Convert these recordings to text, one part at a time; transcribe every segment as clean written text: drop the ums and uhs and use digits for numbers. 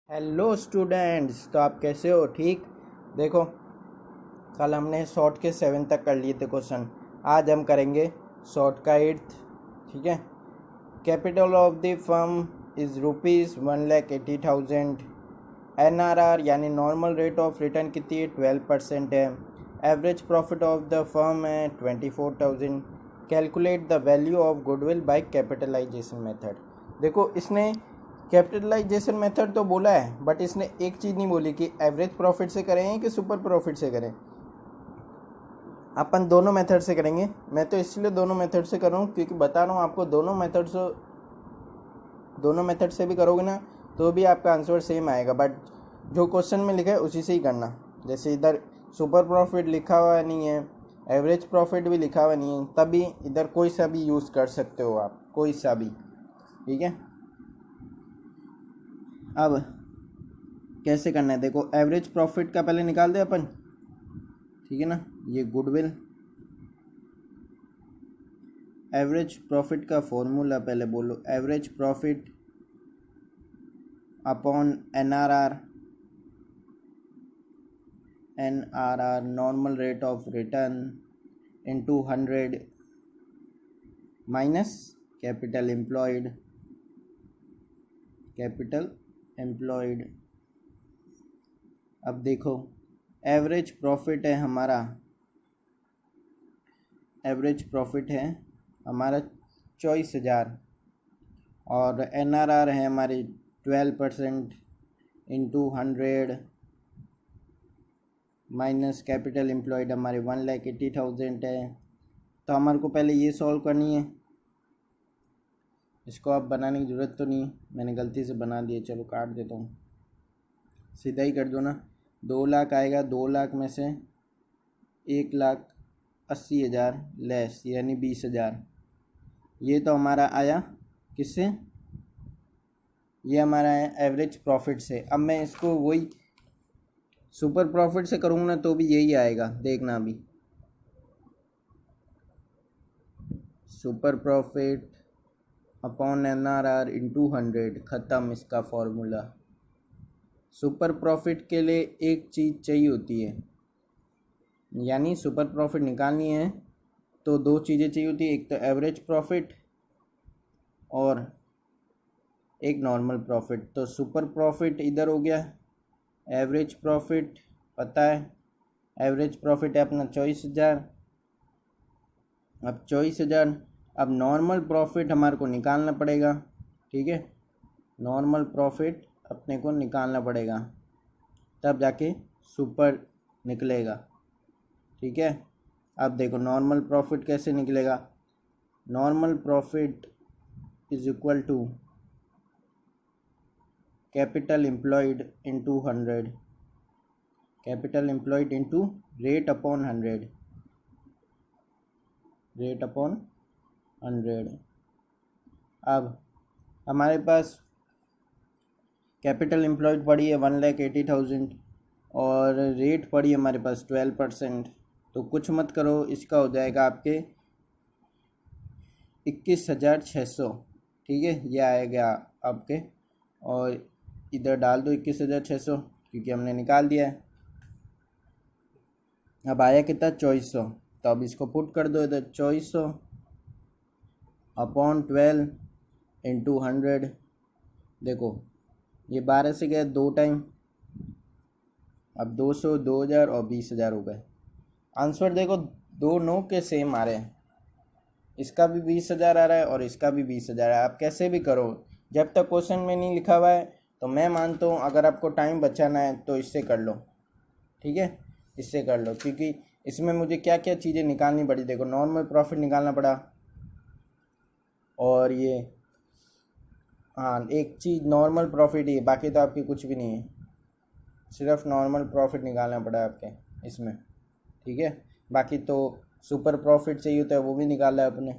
Hello students, तो आप कैसे हो? ठीक। देखो, कल हमने शॉर्ट के 7 तक कर लिए थे क्वेश्चन। आज हम करेंगे शॉर्ट का 8th। ठीक है। Capital of the firm is ₹1,80,000। NRR यानी नॉर्मल रेट ऑफ रिटर्न कितनी है? 12% है। Average profit of the firm है 24,000। Calculate the value of goodwill by capitalisation method. देखो, इसने कैपिटलाइजेशन मेथड तो बोला है, बट इसने एक चीज़ नहीं बोली कि एवरेज प्रॉफिट से करें कि सुपर प्रॉफिट से करें। अपन दोनों मेथड से करेंगे। मैं तो इसलिए दोनों मेथड से कर रहा हूँ क्योंकि बता रहा हूँ आपको, दोनों मेथड से भी करोगे ना तो भी आपका आंसर सेम आएगा, बट जो क्वेश्चन में लिखा है उसी से ही करना। जैसे इधर सुपर प्रॉफिट लिखा हुआ नहीं है, एवरेज प्रॉफिट भी लिखा हुआ नहीं है, तभी इधर कोई सा भी यूज़ कर सकते हो आप, कोई सा भी। ठीक है। अब कैसे करना है, देखो, एवरेज प्रॉफिट का पहले निकाल दे अपन। ठीक है ना। ये गुडविल, एवरेज प्रॉफिट का फॉर्मूला पहले बोलो। Average profit upon NRR, normal rate of return, into 100 minus capital employed. अब देखो, एवरेज प्रॉफिट है हमारा 24,000 और NRR है हमारी 12% इंटू 100 माइनस कैपिटल एम्प्लॉयड हमारे 1,80,000 है। तो हमारे को पहले ये सॉल्व करनी है। इसको आप बनाने की ज़रूरत तो नहीं, मैंने गलती से बना दिया, चलो काट देता हूँ, सीधा ही कर दो ना। 2 लाख आएगा, 2 लाख में से 1,80,000 लेस यानी 20,000। ये तो हमारा आया किससे? ये हमारा है एवरेज प्रॉफिट से। अब मैं इसको वही सुपर प्रॉफिट से करूँगा ना तो भी यही आएगा, देखना अभी। Super profit upon NRR into 100, ख़त्म इसका फॉर्मूला। सुपर प्रॉफिट के लिए एक चीज़ चाहिए होती है, यानी सुपर प्रॉफिट निकालनी है तो 2 चीज़ें चाहिए होती है, एक तो एवरेज प्रॉफिट और एक नॉर्मल प्रॉफिट। तो सुपर प्रॉफिट इधर हो गया, एवरेज प्रॉफिट पता है, एवरेज प्रॉफिट है अपना 24,000। अब 24,000, अब नॉर्मल प्रॉफिट हमारे को निकालना पड़ेगा। ठीक है, नॉर्मल प्रॉफिट अपने को निकालना पड़ेगा, तब जाके सुपर निकलेगा। ठीक है। अब देखो, नॉर्मल प्रॉफिट कैसे निकलेगा। Normal profit is equal to capital employed into 100, capital employed into rate upon 100, rate upon 100। अब हमारे पास कैपिटल एम्प्लॉयड पड़ी है 1,80,000 और रेट पड़ी है हमारे पास 12%। तो कुछ मत करो, इसका हो जाएगा आपके 21,600। ठीक है, ये आएगा आपके, और इधर डाल दो 21,600 क्योंकि हमने निकाल दिया है। अब आया कितना? 2400। तो अब इसको पुट कर दो इधर, 2400 अपॉन 12 इंटू 100। देखो, ये 12 से गया 2 टाइम, अब 200, 2,000 और 20,000 हो गए। आंसर देखो, दोनों के सेम आ रहे हैं, इसका भी 20,000 आ रहा है और इसका भी 20,000 है। आप कैसे भी करो, जब तक क्वेश्चन में नहीं लिखा हुआ है तो मैं मानता हूँ अगर आपको टाइम बचाना है तो इससे कर लो। ठीक है, इससे कर लो, क्योंकि इसमें मुझे क्या क्या चीज़ें निकालनी पड़ी। देखो, नॉर्मल प्रॉफिट निकालना पड़ा, और ये, हाँ, एक चीज़ नॉर्मल प्रॉफिट ही है, बाकी तो आपकी कुछ भी नहीं है, सिर्फ नॉर्मल प्रॉफिट निकालना पड़ा आपके इसमें। ठीक है, बाकी तो सुपर प्रॉफिट चाहिए होता है वो भी निकाला है अपने,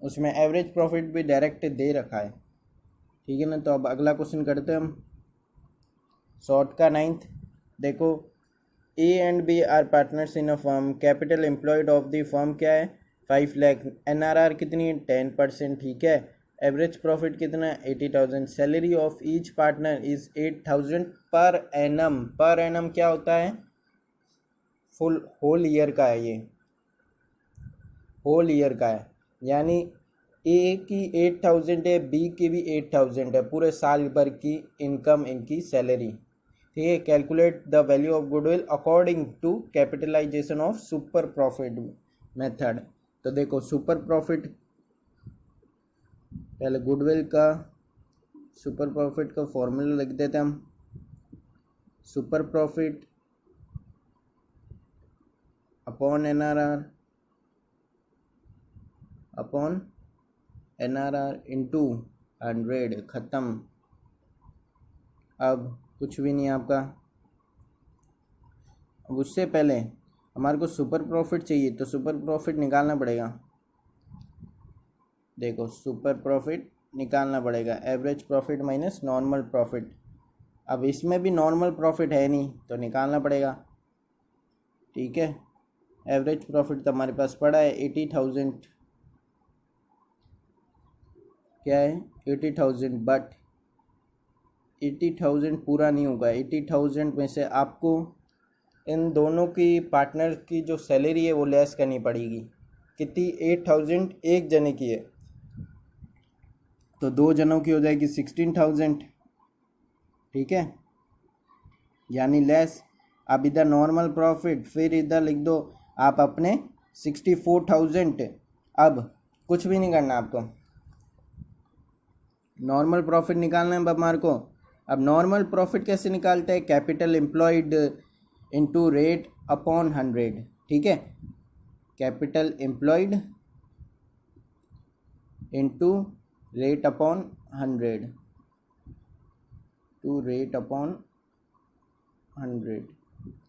उसमें एवरेज प्रॉफिट भी डायरेक्ट दे रखा है। ठीक है ना। तो अब अगला क्वेश्चन करते हैं हम, शॉर्ट का 9th। देखो, A and B are partners in a firm, capital employed of the firm क्या है? 5 लाख। NRR कितनी है? 10%। ठीक है। एवरेज प्रॉफिट कितना है 80,000। Salary of each partner is 8,000 per annum. Per annum क्या होता है? फुल होल ईयर का है, ये होल ईयर का है, यानी ए की 8,000 है, बी की भी 8,000 है, पूरे साल भर की इनकम इनकी सैलरी। ठीक है। Calculate the value of goodwill according to capitalisation of super profit method. तो देखो सुपर प्रॉफिट, पहले गुडविल का सुपर प्रॉफिट का फॉर्मूला लिख देते हम। Super profit upon NRR upon NRR into 100, ख़त्म। अब कुछ भी नहीं आपका। अब उससे पहले हमारे को सुपर प्रॉफिट चाहिए, तो सुपर प्रॉफिट निकालना पड़ेगा। देखो सुपर प्रॉफिट निकालना पड़ेगा, average profit minus normal profit. अब इसमें भी नॉर्मल प्रॉफिट है नहीं, तो निकालना पड़ेगा। ठीक है। एवरेज प्रॉफिट तो हमारे पास पड़ा है 80,000, क्या है 80,000, बट 80,000 पूरा नहीं होगा। 80,000 में से आपको इन दोनों की पार्टनर की जो सैलरी है वो लेस करनी पड़ेगी। कितनी? 8,000 एक जने की है, तो 2 जनों की हो जाएगी 16,000। ठीक है, यानी लेस। अब इधर नॉर्मल प्रॉफिट, फिर इधर लिख दो आप अपने 64,000। अब कुछ भी नहीं करना आपको, नॉर्मल प्रॉफिट निकालना है हमारे को। अब नॉर्मल प्रॉफिट कैसे निकालते हैं? Capital employed into rate upon 100। ठीक है, capital employed into rate upon 100 to rate upon 100।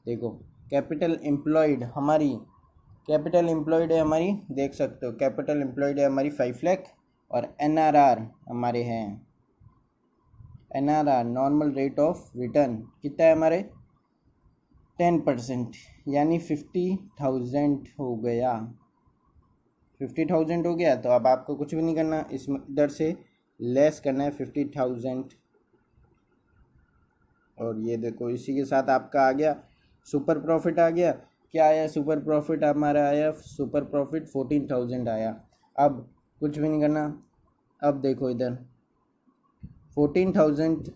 देखो कैपिटल एम्प्लॉयड हमारी, कैपिटल एम्प्लॉयड है हमारी, देख सकते हो कैपिटल एम्प्लॉयड है हमारी 5 लाख, और एनआरआर हमारे हैं, NRR normal rate of return कितना है हमारे 10%, यानी 50,000 हो गया। 50,000 हो गया, तो अब आपको कुछ भी नहीं करना, इसमें इधर से लेस करना है 50,000। और ये देखो इसी के साथ आपका आ गया सुपर प्रॉफिट आ गया। क्या आया सुपर प्रॉफिट? हमारा आया सुपर प्रॉफिट 14,000 आया। अब कुछ भी नहीं करना। अब देखो इधर 14,000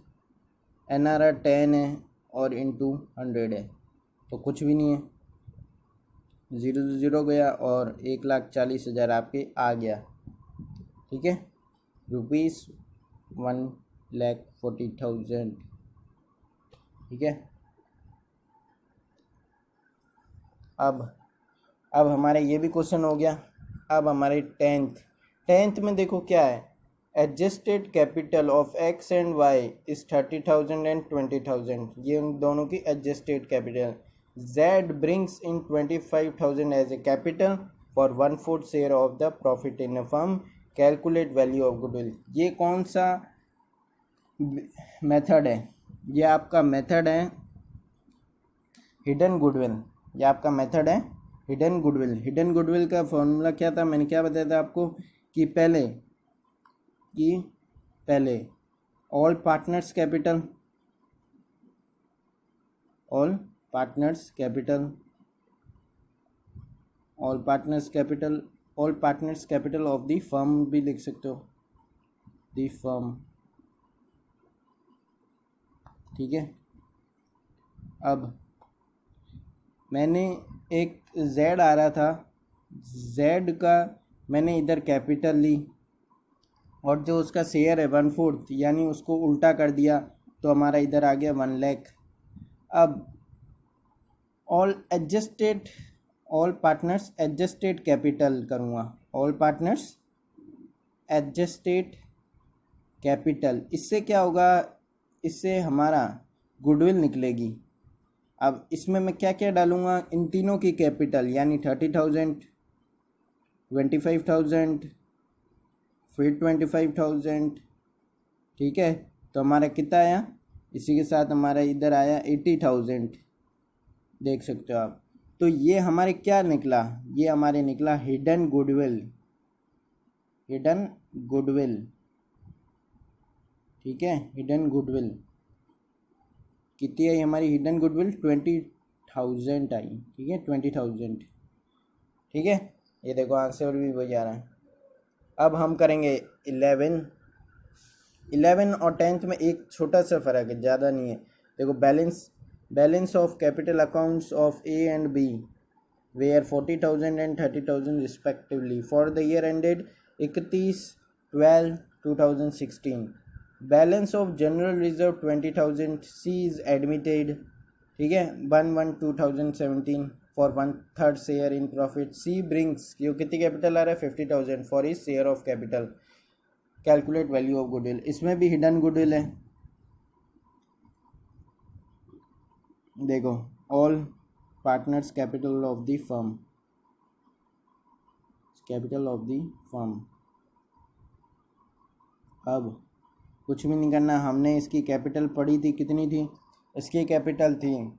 एनआरआर 10 है और इंटू 100 है, तो कुछ भी नहीं है, 0 गया और 1,40,000 आपके आ गया। ठीक है, रुपीज़ 1,40,000। ठीक है। अब हमारे ये भी क्वेश्चन हो गया। अब हमारे टेंथ में देखो क्या है, adjusted capital of X and Y is 30,000 and 20,000। ये उन दोनों की adjusted capital. Z brings in 25,000 as a capital for 1/4 share of the profit in a firm. Calculate value of goodwill. ये कौन सा मेथड है? ये आपका मेथड है हिडन गुडविल। ये आपका मेथड है हिडन गुडविल। हिडन गुडविल का फॉर्मूला क्या था? मैंने क्या बताया था आपको कि पहले all partners capital, all partners capital of the firm भी लिख सकते हो, द फर्म। ठीक है। अब मैंने एक जेड आ रहा था, जेड का मैंने इधर कैपिटल ली और जो उसका शेयर है 1/4, यानी उसको उल्टा कर दिया, तो हमारा इधर आ गया 1 लाख। अब ऑल पार्टनर्स एडजस्टेड कैपिटल करूँगा, ऑल पार्टनर्स एडजस्टेड कैपिटल। इससे क्या होगा? इससे हमारा गुडविल निकलेगी। अब इसमें मैं क्या क्या डालूँगा? इन तीनों की कैपिटल, यानी 30,000, 25,000, फिर 25,000। ठीक है, तो हमारा कितना आया? इसी के साथ हमारा इधर आया 80,000, देख सकते हो आप। तो ये हमारे क्या निकला? ये हमारे निकला हिडन गुडविल। ठीक है। हिडन गुडविल कितनी आई हमारी? हिडन गुडविल 20,000 आई, ठीक है, 20,000, ठीक है। ये देखो आंसर भी वही आ रहा है। अब हम करेंगे 11 और 10th में एक छोटा सा फ़र्क है, ज़्यादा नहीं है। देखो balance of capital accounts of A and B were 40,000 and 30,000 respectively for the year ended 31/12/2016. Balance of general reserve 20,000. C is admitted, ठीक है, 1/1/2017 for 1/3 share in profit. C brings, यो कितनी कैपिटल आ रहा है? 50,000 for his share of capital. Calculate value of goodwill. इसमें भी hidden goodwill है। देखो all partners capital of the firm, capital of the firm. अब कुछ भी नहीं करना, हमने इसकी कैपिटल पढ़ी थी, कितनी थी? इसकी कैपिटल थी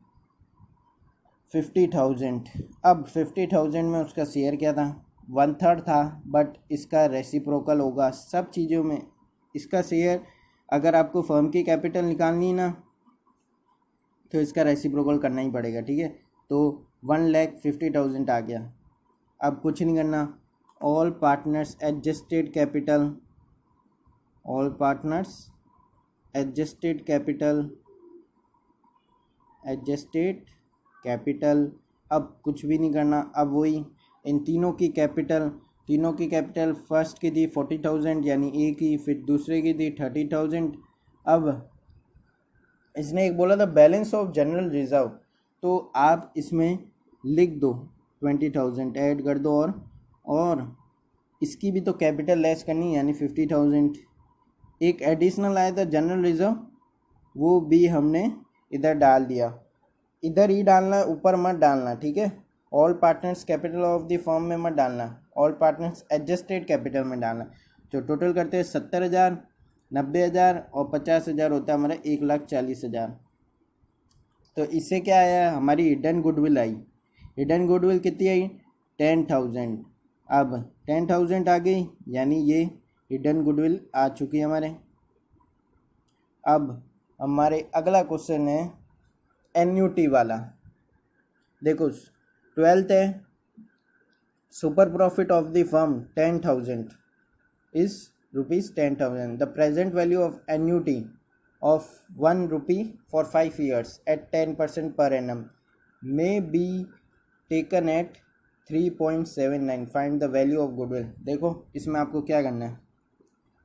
50,000। अब 50,000 में उसका शेयर क्या था? 1/3 था, बट इसका रेसिप्रोकल होगा सब चीज़ों में। इसका शेयर अगर आपको फर्म की कैपिटल निकालनी ना, तो इसका रेसिप्रोकल करना ही पड़ेगा, ठीक है। तो 1,50,000 आ गया। अब कुछ नहीं करना, ऑल पार्टनर्स एडजस्टेड कैपिटल, अब कुछ भी नहीं करना। अब वही इन तीनों की कैपिटल फर्स्ट की थी 40,000 यानी ए की, फिर दूसरे की थी 30,000। अब इसने एक बोला था बैलेंस ऑफ जनरल रिजर्व, तो आप इसमें लिख दो 20,000 ऐड कर दो, और इसकी भी तो कैपिटल लेस करनी, यानी 50,000। एक एडिशनल आया था जनरल रिजर्व, वो भी हमने इधर डाल दिया। इधर ही डालना, ऊपर मत डालना, ठीक है। All partners capital of the firm में मत डालना, ऑल पार्टनर्स एडजस्टेड कैपिटल में डालना। जो टोटल करते हैं 70,000, 90,000 और 50,000 होता है हमारा 1,40,000। तो इससे क्या आया? हमारी हिडन गुडविल आई। हिडन गुडविल कितनी आई? 10,000। अब 10,000 आ गई, यानी ये हिडन गुडविल आ चुकी है हमारे। अब हमारे अगला क्वेश्चन है एन्यूटी वाला। देखो 12th है, super profit of the firm 10,000 is ₹10,000. The present value of annuity of ₹1 for 5 years at 10% per annum may be taken at 3.79. Find the value of goodwill. देखो इसमें आपको क्या करना है,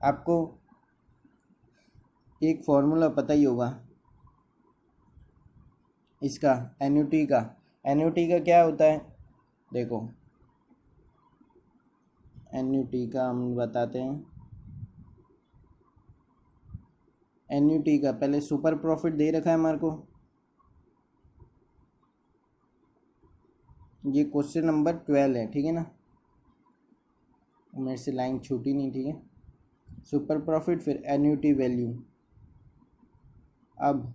आपको एक फॉर्मूला पता ही होगा इसका, एन्यूटी का क्या होता है? देखो एन्यूटी का हम बताते हैं। एन्यूटी का पहले सुपर प्रॉफिट दे रखा है हमारे को, ये क्वेश्चन नंबर 12 है, ठीक है ना, मेरे से लाइन छूटी नहीं, ठीक है। सुपर प्रॉफिट फिर एन्यूटी वैल्यू। अब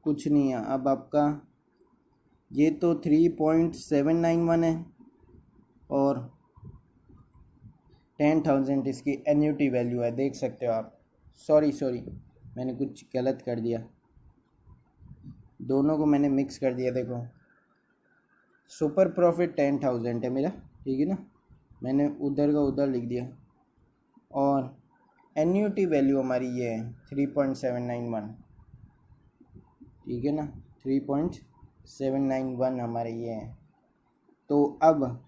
कुछ नहीं है, अब आपका ये तो 3.791 है और 10,000 इसकी एन्यूटी वैल्यू है, देख सकते हो आप। सॉरी मैंने कुछ गलत कर दिया, दोनों को मैंने मिक्स कर दिया। देखो सुपर प्रॉफिट 10,000 है मेरा, ठीक है ना, मैंने उधर का उधर लिख दिया, और एन्यूटी वैल्यू हमारी ये है 3.791, ठीक है ना, 3.791 हमारे ये है। तो अब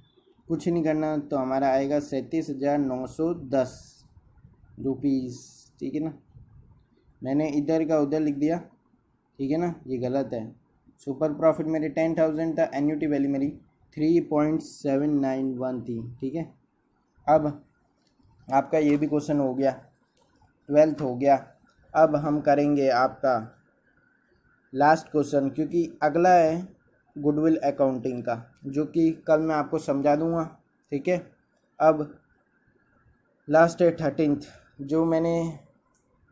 कुछ नहीं करना, तो हमारा आएगा 37,910 रुपीज़, ठीक है ना। मैंने इधर का उधर लिख दिया, ठीक है ना, ये गलत है। सुपर प्रॉफिट मेरे 10,000 था, एन्यूटी वैल्यू मेरी 3.791 थी, ठीक है। अब आपका ये भी क्वेश्चन हो गया, 12th हो गया। अब हम करेंगे आपका लास्ट क्वेश्चन, क्योंकि अगला है गुडविल अकाउंटिंग का, जो कि कल मैं आपको समझा दूंगा, ठीक है। अब लास्ट है 13th, जो मैंने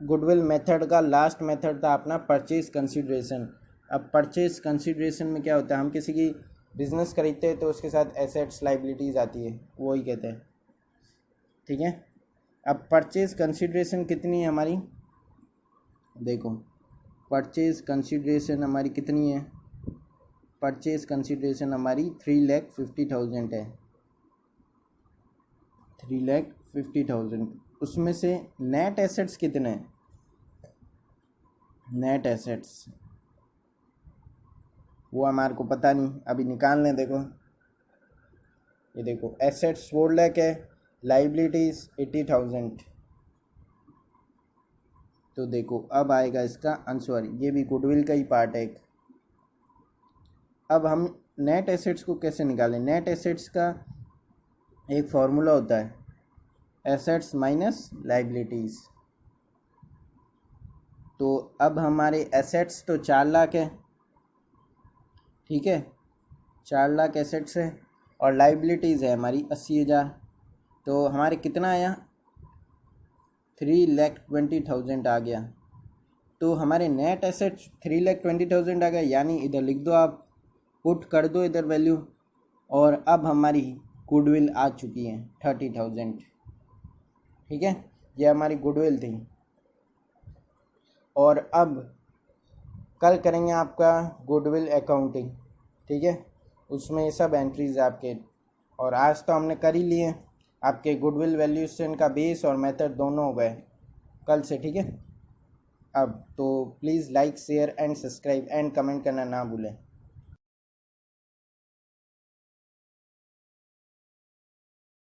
गुडविल मेथड का लास्ट मेथड था अपना परचेज कंसिडरेशन। अब परचेज कंसिडरेशन में क्या होता है, हम किसी की बिजनेस खरीदते हैं तो उसके साथ एसेट्स लाइबिलिटीज़ आती है, वो ही कहते हैं, ठीक है। अब परचेज कंसिड्रेशन कितनी है हमारी, देखो परचेज कंसिड्रेशन हमारी कितनी है, परचेज कंसिड्रेशन हमारी 3,50,000 है, 3,50,000। उसमें से नेट एसेट्स कितने हैं, नेट एसेट्स वो हमारे को पता नहीं, अभी निकाल लें। देखो ये देखो एसेट्स 4 लाख है, लाइबिलिटीज 80,000। तो देखो अब आएगा इसका आंसर, ये भी गुडविल का ही पार्ट है एक। अब हम नेट एसेट्स को कैसे निकालें, नेट एसेट्स का एक फॉर्मूला होता है, एसेट्स माइनस लाइबिलिटीज़। तो अब हमारे एसेट्स तो 4 लाख है, ठीक है, 4 लाख एसेट्स है और लाइबिलिटीज़ है हमारी 80,000। तो हमारे कितना आया, 3,20,000 आ गया। तो हमारे नेट एसेट्स 3,20,000 आ गया, यानी इधर लिख दो आप, पुट कर दो इधर वैल्यू। और अब हमारी गुडविल आ चुकी है 30,000, ठीक है, ये हमारी गुडविल थी। और अब कल करेंगे आपका गुडविल अकाउंटिंग, ठीक है, उसमें ये सब एंट्रीज आपके, और आज तो हमने कर ही लिए आपके गुडविल वैल्यूएशन का बेस और मेथड दोनों हो गए कल से, ठीक है। अब तो please like share and subscribe and comment करना ना भूलें।